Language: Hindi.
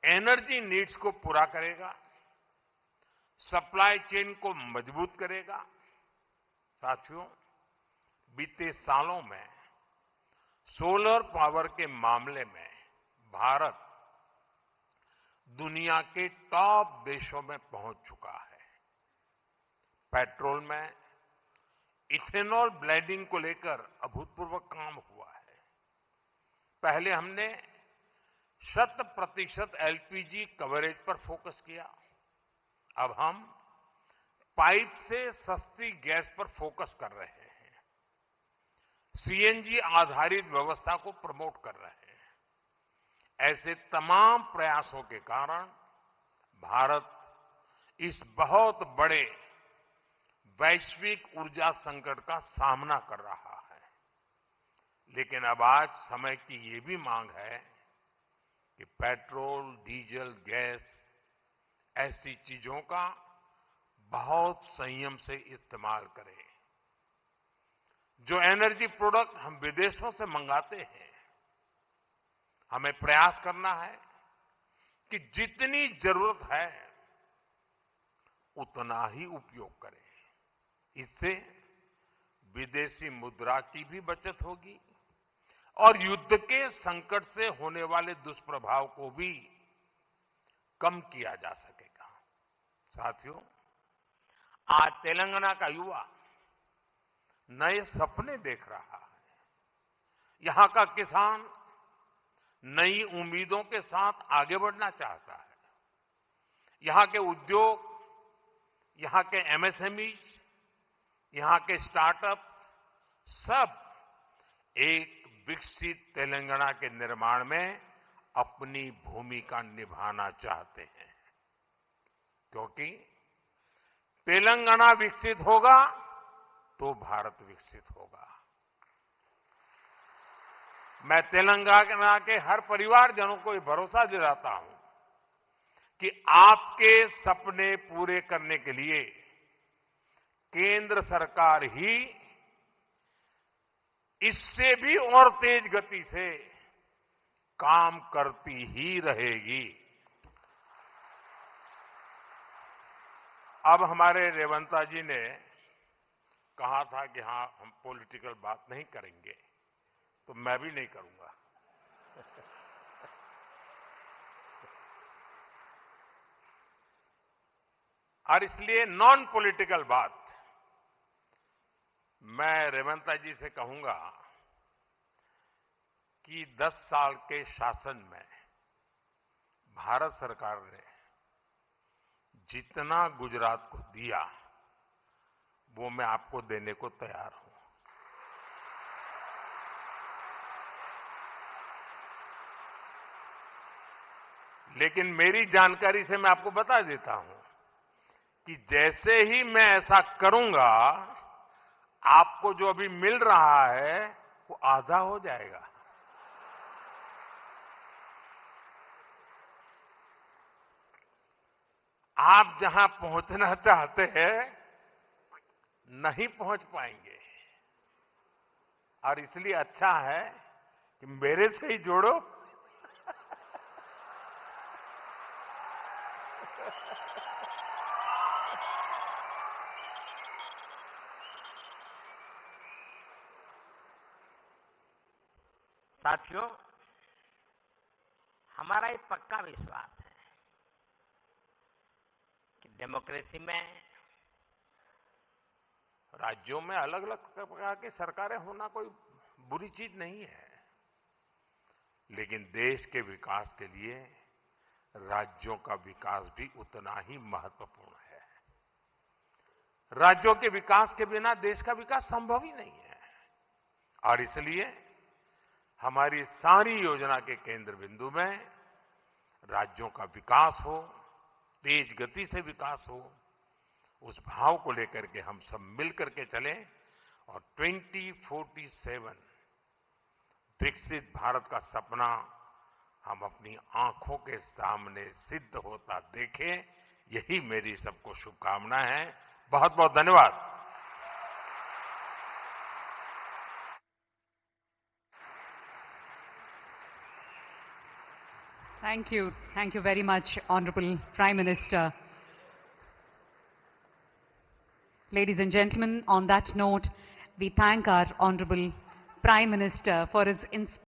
एनर्जी नीड्स को पूरा करेगा, सप्लाई चेन को मजबूत करेगा। साथियों, बीते सालों में सोलर पावर के मामले में भारत दुनिया के टॉप देशों में पहुंच चुका है। पेट्रोल में इथेनॉल ब्लेंडिंग को लेकर अभूतपूर्व काम हुआ है। पहले हमने 100% एलपीजी कवरेज पर फोकस किया। अब हम पाइप से सस्ती गैस पर फोकस कर रहे हैं। सीएनजी आधारित व्यवस्था को प्रमोट कर रहे हैं। ऐसे तमाम प्रयासों के कारण भारत इस बहुत बड़े वैश्विक ऊर्जा संकट का सामना कर रहा है। लेकिन अब आज समय की ये भी मांग है कि पेट्रोल, डीजल, गैस ऐसी चीजों का बहुत संयम से इस्तेमाल करें। जो एनर्जी प्रोडक्ट हम विदेशों से मंगाते हैं, हमें प्रयास करना है कि जितनी जरूरत है उतना ही उपयोग करें। इससे विदेशी मुद्रा की भी बचत होगी और युद्ध के संकट से होने वाले दुष्प्रभाव को भी कम किया जा सकेगा। साथियों, आज तेलंगाना का युवा नए सपने देख रहा है। यहां का किसान नई उम्मीदों के साथ आगे बढ़ना चाहता है। यहां के उद्योग, यहां के एमएसएमई, यहां के स्टार्टअप सब एक विकसित तेलंगाना के निर्माण में अपनी भूमिका निभाना चाहते हैं। क्योंकि तेलंगाना विकसित होगा तो भारत विकसित होगा। मैं तेलंगाना के हर परिवारजनों को ये भरोसा दिलाता हूं कि आपके सपने पूरे करने के लिए केंद्र सरकार ही इससे भी और तेज गति से काम करती ही रहेगी। अब हमारे रेवंता जी ने कहा था कि हां, हम पॉलिटिकल बात नहीं करेंगे, तो मैं भी नहीं करूंगा। और इसलिए नॉन पॉलिटिकल बात मैं रेवंता जी से कहूंगा कि 10 साल के शासन में भारत सरकार ने जितना गुजरात को दिया वो मैं आपको देने को तैयार हूं। लेकिन मेरी जानकारी से मैं आपको बता देता हूं कि जैसे ही मैं ऐसा करूंगा, आपको जो अभी मिल रहा है वो आधा हो जाएगा। आप जहां पहुंचना चाहते हैं नहीं पहुंच पाएंगे। और इसलिए अच्छा है कि मेरे से ही जोड़ो। साथियों, हमारा एक पक्का विश्वास है कि डेमोक्रेसी में राज्यों में अलग अलग प्रकार की सरकारें होना कोई बुरी चीज नहीं है। लेकिन देश के विकास के लिए राज्यों का विकास भी उतना ही महत्वपूर्ण है। राज्यों के विकास के बिना देश का विकास संभव ही नहीं है। और इसलिए हमारी सारी योजना के केंद्र बिंदु में राज्यों का विकास हो, तेज गति से विकास हो, उस भाव को लेकर के हम सब मिलकर के चलें और 2047 विकसित भारत का सपना हम अपनी आंखों के सामने सिद्ध होता देखें। यही मेरी सबको शुभकामना है। बहुत बहुत धन्यवाद। Thank Thank you. Thank you very much, Honorable Prime Minister. Ladies and gentlemen, on that note, we thank our Honorable Prime Minister for his inspiring